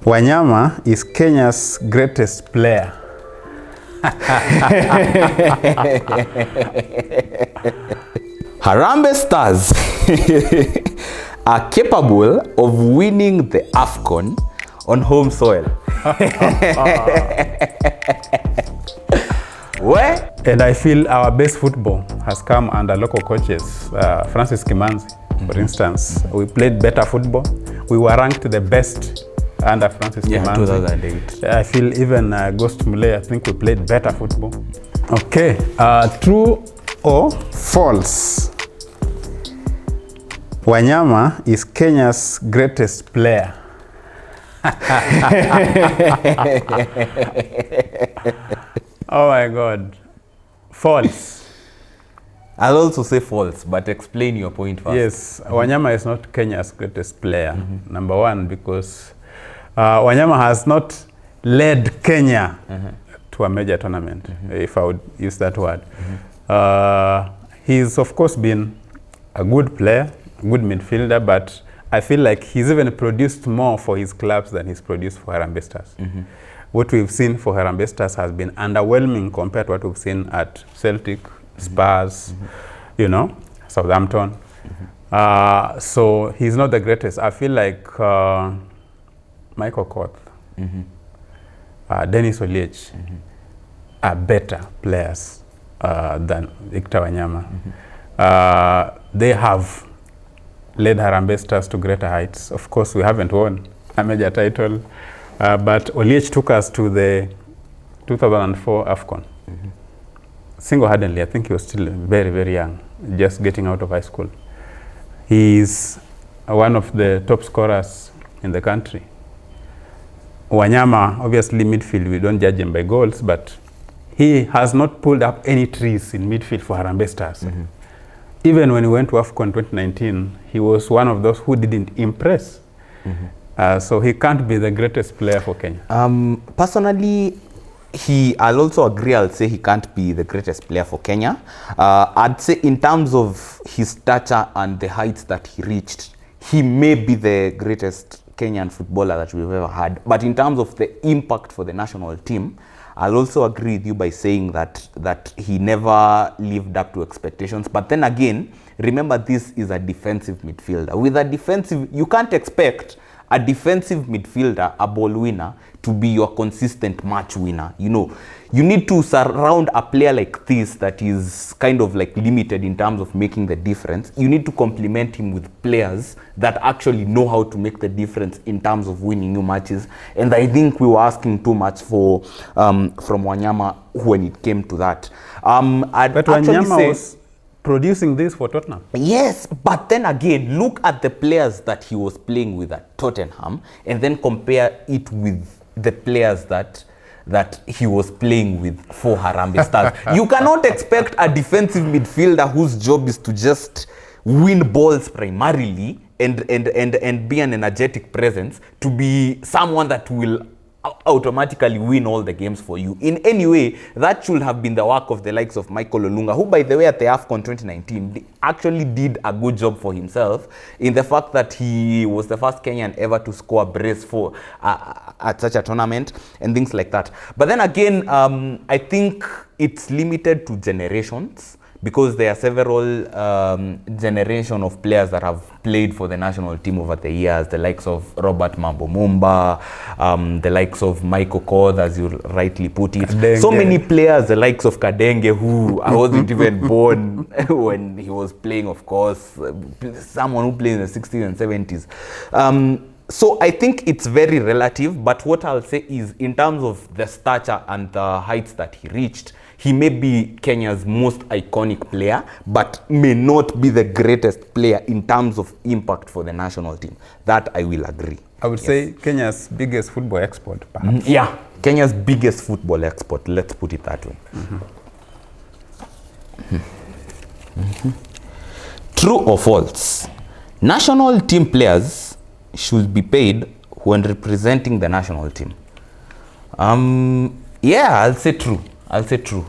Wanyama is Kenya's greatest player. Harambee Stars are capable of winning the AFCON on home soil. Where? And I feel our best football has come under local coaches. Francis Kimanzi, for instance. We played better football. We were ranked the best under Francis Kimanzi. 2008. I feel even Ghost Mule, I think we played better football. Okay, true or false? Wanyama is Kenya's greatest player. Oh my God. False. I'll also say false, but explain your point first. Yes, Wanyama is not Kenya's greatest player. Number one, because Wanyama has not led Kenya to a major tournament, if I would use that word. He's of course been a good player, a good midfielder, but I feel like he's even produced more for his clubs than he's produced for Harambee Stars. What we've seen for Harambee Stars has been underwhelming compared to what we've seen at Celtic, Spurs, you know, Southampton. So he's not the greatest. I feel like Michael Koth, Dennis Oliech are better players than Victor Wanyama. They have led Harambee Stars to greater heights. Of course, we haven't won a major title, but Oliech took us to the 2004 AFCON. Single-handedly, I think he was still very, very young, just getting out of high school. He's one of the top scorers in the country. Wanyama, obviously midfield, we don't judge him by goals, but he has not pulled up any trees in midfield for Harambee Stars. Even when he went to AFCON 2019, he was one of those who didn't impress. So he can't be the greatest player for Kenya. Personally, I'll also agree, I'll say he can't be the greatest player for Kenya. I'd say in terms of his stature and the heights that he reached, he may be the greatest Kenyan footballer that we've ever had. But in terms of the impact for the national team, I'll also agree with you by saying that he never lived up to expectations. But then again, remember, this is a defensive midfielder. With a defensive, you can't expect a defensive midfielder, a ball winner, to be your consistent match winner. You know, you need to surround a player like this that is kind of like limited in terms of making the difference. You need to complement him with players that actually know how to make the difference in terms of winning new matches. And I think we were asking too much for from Wanyama when it came to that. But Wanyama was producing this for Tottenham. Yes, but then again, look at the players that he was playing with at Tottenham and then compare it with the players that he was playing with for Harambee Stars. You cannot expect a defensive midfielder whose job is to just win balls primarily and be an energetic presence to be someone that will automatically win all the games for you. In any way, that should have been the work of the likes of Michael Olunga, who, by the way, at the AFCON 2019 actually did a good job for himself in the fact that he was the first Kenyan ever to score a brace for at such a tournament and things like that. But then again, I think it's limited to generations, because there are several generation of players that have played for the national team over the years, the likes of Robert Mambo Mumba, the likes of Michael Koth, as you rightly put it. Kadenge. So many players, the likes of Kadenge, who I wasn't even born when he was playing, of course, someone who played in the 60s and 70s. So I think it's very relative, but what I'll say is, in terms of the stature and the heights that he reached, he may be Kenya's most iconic player, but may not be the greatest player in terms of impact for the national team. That I will agree. I would say Kenya's biggest football export, perhaps. Yeah, Kenya's biggest football export, let's put it that way. True or false? National team players should be paid when representing the national team. Yeah, I'll say true. I'll say true.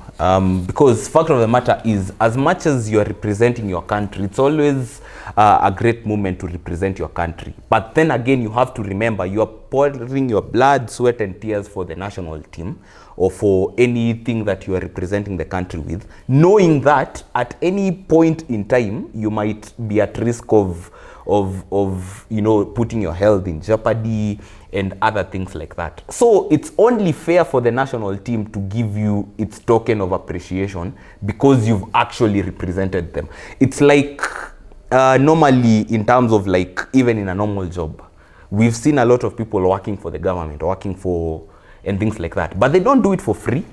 Because fact of the matter is, as much as you are representing your country, it's always a great moment to represent your country. But then again, you have to remember you are pouring your blood, sweat and tears for the national team or for anything that you are representing the country with, knowing that at any point in time, you might be at risk of you know, putting your health in jeopardy and other things like that. So it's only fair for the national team to give you its token of appreciation because you've actually represented them. It's like normally in terms of like even in a normal job, we've seen a lot of people working for the government, working for and things like that, but they don't do it for free.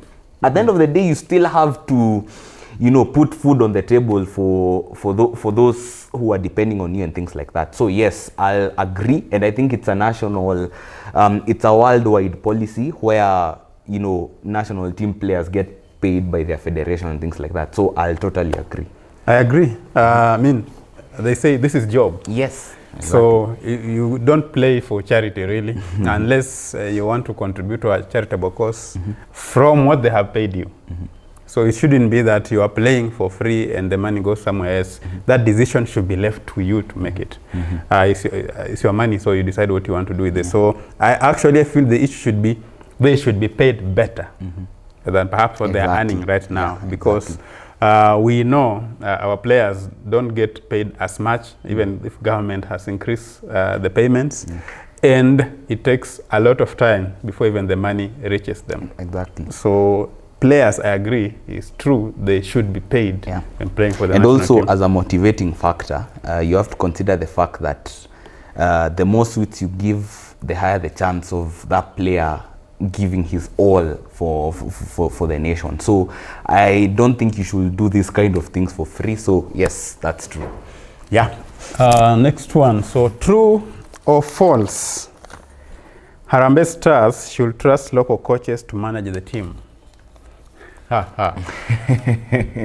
At the end of the day, you still have to, you know, put food on the table for those who are depending on you and things like that. So yes, I'll agree, and I think it's a national, it's a worldwide policy where, you know, national team players get paid by their federation and things like that. So I'll totally agree. I agree. I mean, they say this is job. Yes. Exactly. So you don't play for charity really, unless you want to contribute to a charitable cause from what they have paid you. So it shouldn't be that you are playing for free and the money goes somewhere else. That decision should be left to you to make it. It's your money, so you decide what you want to do with it. So I actually feel the issue should be, they should be paid better than perhaps what they are earning right now, because we know our players don't get paid as much, even if government has increased the payments. And it takes a lot of time before even the money reaches them. Exactly. So players, I agree, it's true, they should be paid when playing for the national also team. As a motivating factor, you have to consider the fact that the more sweets you give, the higher the chance of that player giving his all for the nation. So I don't think you should do these kind of things for free. So yes, that's true. Yeah. Next one. So true or false? Harambee Stars should trust local coaches to manage the team.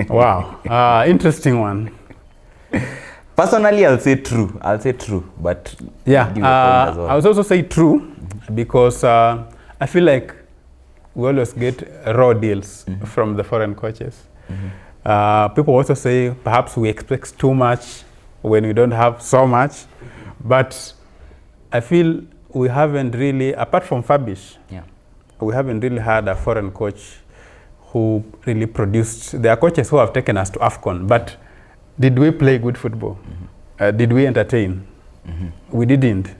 Wow. Interesting one. Personally, I'll say true. I'll say true, but yeah, I would also say true because I feel like we always get raw deals from the foreign coaches. People also say perhaps we expect too much when we don't have so much, but I feel we haven't really, apart from Fabish, we haven't really had a foreign coach who really produced. There are coaches who have taken us to AFCON, but did we play good football? Did we entertain? We didn't.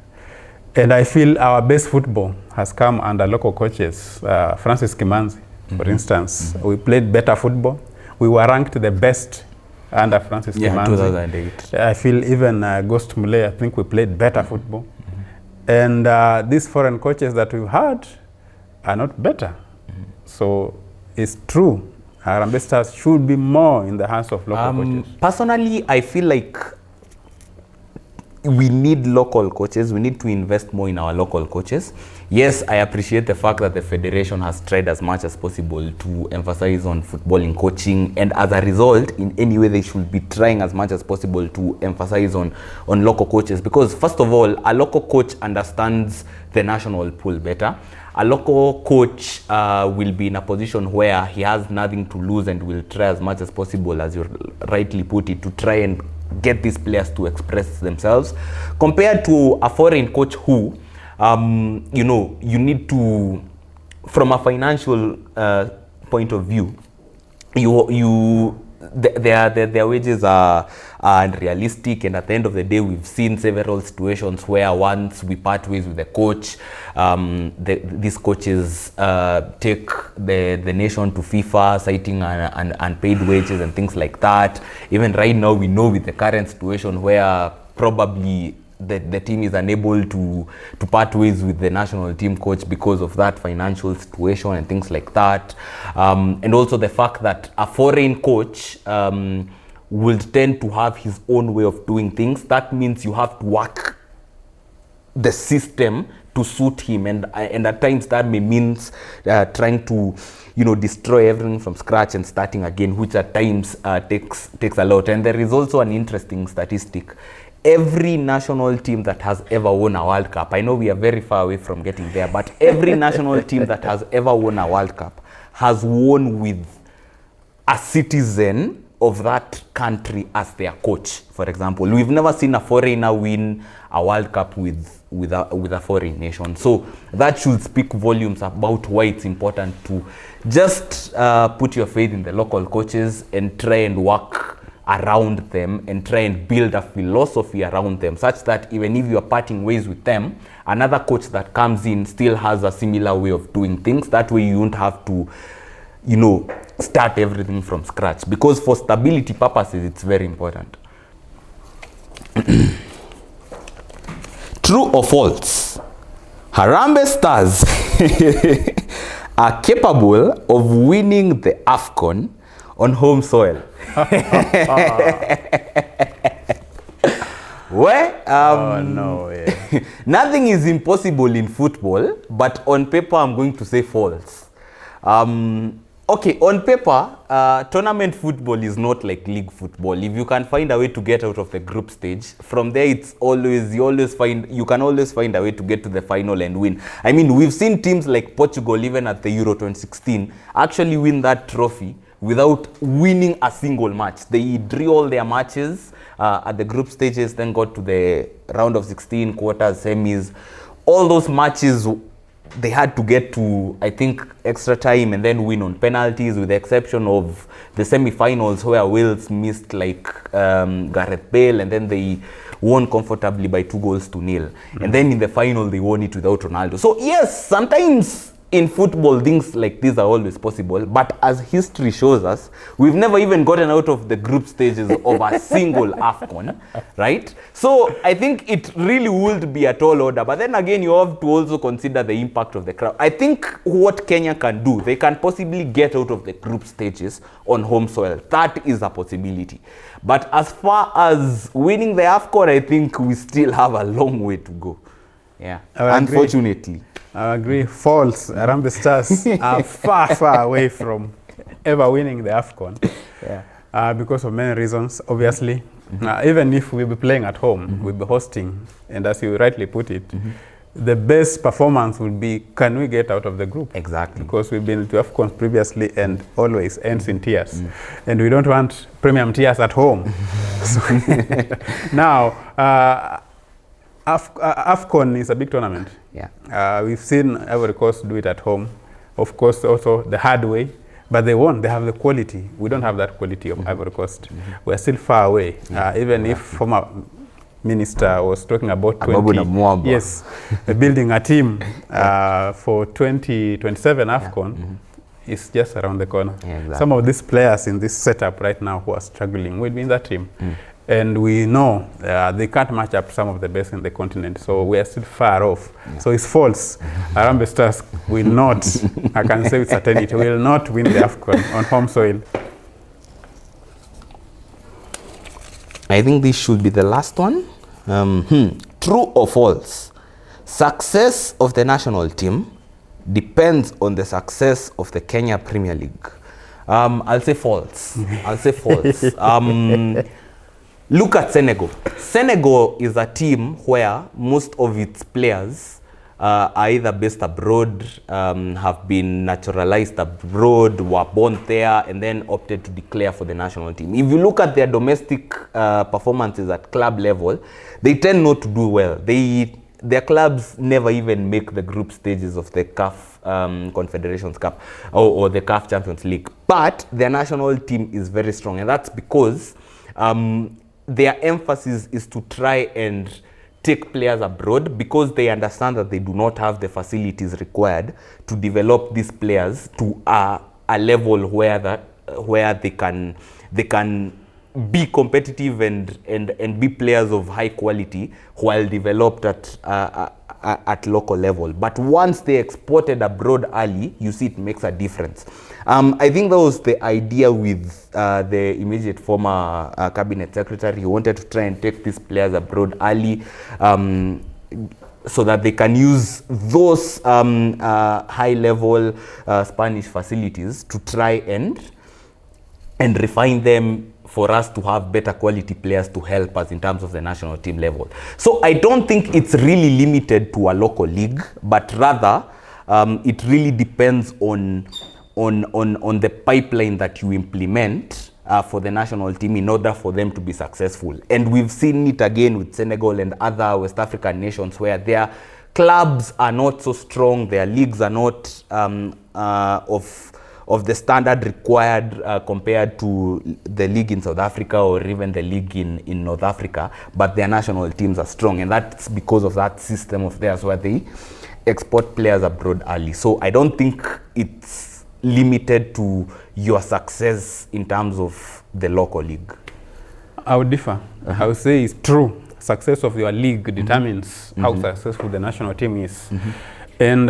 And I feel our best football has come under local coaches. Francis Kimanzi, for instance, we played better football. We were ranked the best under Francis Kimanzi. 2008. I feel even Ghost Mulee, I think we played better football. And these foreign coaches that we've had are not better. So it's true. Harambee Stars should be more in the hands of local coaches. Personally, I feel like we need local coaches. We need to invest more in our local coaches. Yes, I appreciate the fact that the federation has tried as much as possible to emphasize on footballing coaching, and as a result, in any way, they should be trying as much as possible to emphasize on local coaches, because first of all, a local coach understands the national pool better. A local coach will be in a position where he has nothing to lose and will try as much as possible, as you rightly put it, to try and get these players to express themselves, compared to a foreign coach who, you know, you need to, from a financial point of view, their wages are unrealistic, and at the end of the day, we've seen several situations where once we part ways with the coach, these coaches take the nation to FIFA, citing unpaid wages and things like that. Even right now, we know with the current situation where probably the team is unable to part ways with the national team coach because of that financial situation and things like that. And also the fact that a foreign coach will tend to have his own way of doing things. That means you have to work the system to suit him, and at times that may means trying to, you know, destroy everything from scratch and starting again, which at times takes a lot. And there is also an interesting statistic. every national team that has ever won a World Cup, I know we are very far away from getting there, but every national team that has ever won a World Cup has won with a citizen of that country as their coach, for example. We've never seen a foreigner win a World Cup with a foreign nation. So that should speak volumes about why it's important to just put your faith in the local coaches and try and work around them and try and build a philosophy around them, such that even if you are parting ways with them, another coach that comes in still has a similar way of doing things. That way you won't have to, you know, start everything from scratch, because for stability purposes it's very important. True or false? Harambee Stars are capable of winning the AFCON on home soil. Where oh no way. Nothing is impossible in football, but on paper I'm going to say false. Okay, on paper, tournament football is not like league football. If you can find a way to get out of the group stage, from there it's always, you can always find a way to get to the final and win. I mean, we've seen teams like Portugal, even at the Euro 2016, actually win that trophy without winning a single match. They drew all their matches at the group stages, then got to the round of 16, quarters, semis. All those matches, they had to get to, I think, extra time and then win on penalties, with the exception of the semi-finals where Wales missed like Gareth Bale, and then they won comfortably by 2-0. Mm-hmm. And then in the final, they won it without Ronaldo. So yes, sometimes in football, things like this are always possible, but as history shows us, we've never even gotten out of the group stages of a single AFCON, right? So I think it really would be a tall order, but then again, you have to also consider the impact of the crowd. I think what Kenya can do, they can possibly get out of the group stages on home soil. That is a possibility. But as far as winning the AFCON, I think we still have a long way to go. Yeah, unfortunately. I agree. False. Harambee Stars are far, far away from ever winning the AFCON. Yeah. Because of many reasons, obviously. Mm-hmm. Even if we'll be playing at home, mm-hmm. we'll be hosting, and as you rightly put it, mm-hmm. the best performance will be, can we get out of the group? Exactly. Because we've been to AFCON previously and always ends in tears. Mm-hmm. And we don't want premium tears at home. So now, AFCON is a big tournament. Yeah. We've seen Ivory Coast do it at home. Of course, also the hard way, but they won. They have the quality. We don't have that quality of mm-hmm. Ivory Coast. Mm-hmm. We're still far away. Yeah. Even if former minister was talking about building a team for 2027 AFCON, mm-hmm. is just around the corner. Yeah, exactly. Some of these players in this setup right now who are struggling will be in that team. Mm. And we know they can't match up some of the best in the continent, so we are still far off. Yeah. So it's false. Harambee Stars will not, I can say with certainty, will not win the AFCON on home soil. I think this should be the last one. True or false? Success of the national team depends on the success of the Kenya Premier League. I'll say false. I'll say false. Look at Senegal. Senegal is a team where most of its players are either based abroad, have been naturalized abroad, were born there, and then opted to declare for the national team. If you look at their domestic performances at club level, they tend not to do well. Their clubs never even make the group stages of the CAF Confederations Cup or the CAF Champions League. But their national team is very strong, and that's because their emphasis is to try and take players abroad, because they understand that they do not have the facilities required to develop these players to a level where they can be competitive and be players of high quality while developed at local level. But once they exported abroad early, you see it makes a difference. I think that was the idea with the immediate former cabinet secretary. He wanted to try and take these players abroad early so that they can use those high-level Spanish facilities to try and and refine them for us to have better quality players to help us in terms of the national team level. So I don't think it's really limited to a local league, but rather it really depends on the pipeline that you implement for the national team in order for them to be successful. And we've seen it again with Senegal and other West African nations where their clubs are not so strong, their leagues are not of the standard required compared to the league in South Africa or even the league in North Africa, but their national teams are strong, and that's because of that system of theirs where they export players abroad early. So I don't think it's limited to your success in terms of the local league. I would differ. I would say it's true. Success of your league determines how successful the national team is. And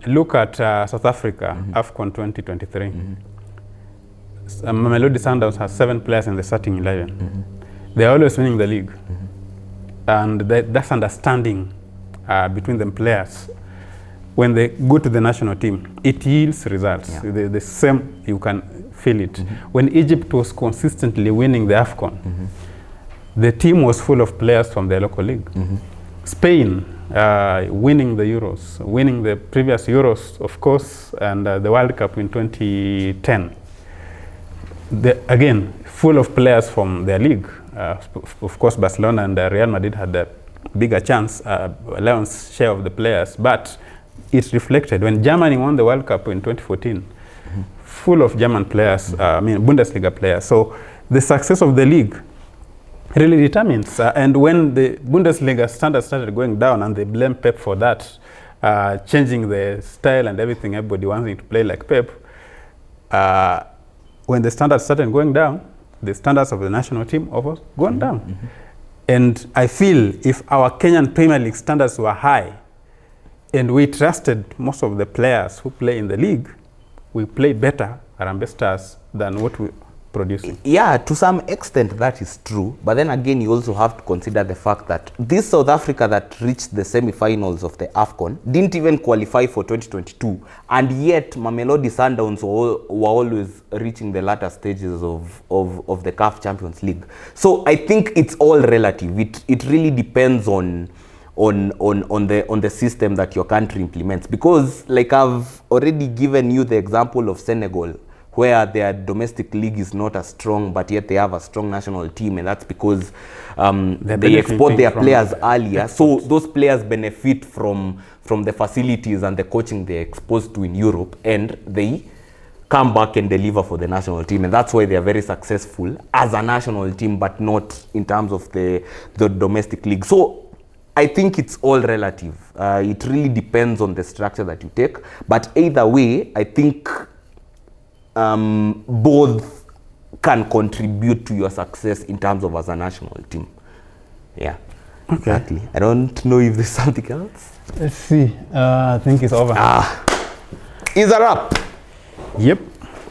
look at South Africa, AFCON 2023. Mamelodi Sundowns has 7 players in the starting 11. They're always winning the league. And that's understanding between the players. When they go to the national team, it yields results. Yeah. The same, you can feel it. When Egypt was consistently winning the AFCON, the team was full of players from their local league. Spain, winning the Euros, winning the previous Euros, of course, and the World Cup in 2010. Again, full of players from their league. Of course, Barcelona and Real Madrid had a bigger chance, allowance share of the players, but it reflected when Germany won the World Cup in 2014, full of German players, Bundesliga players. So the success of the league really determines. And when the Bundesliga standards started going down and they blame Pep for that, changing the style and everything, everybody wanting to play like Pep, when the standards started going down, the standards of the national team have gone down. And I feel if our Kenyan Premier League standards were high and we trusted most of the players who play in the league, we play better Harambee Stars than what we producing. Yeah, to some extent that is true, but then again you also have to consider the fact that this South Africa that reached the semi-finals of the AFCON didn't even qualify for 2022, and yet Mamelodi Sundowns were always reaching the latter stages of the CAF Champions League. So I think it's all relative. It really depends on the system that your country implements, because like I've already given you the example of Senegal, where their domestic league is not as strong, but yet they have a strong national team, and that's because they export their players earlier. So those players benefit from the facilities and the coaching they're exposed to in Europe, and they come back and deliver for the national team, and that's why they are very successful as a national team, but not in terms of the domestic league. So I think it's all relative. It really depends on the structure that you take, but either way, I think both can contribute to your success in terms of as a national team. Yeah, okay. Exactly. I don't know if there's something else. Let's see. I think it's over. Is a wrap. Yep.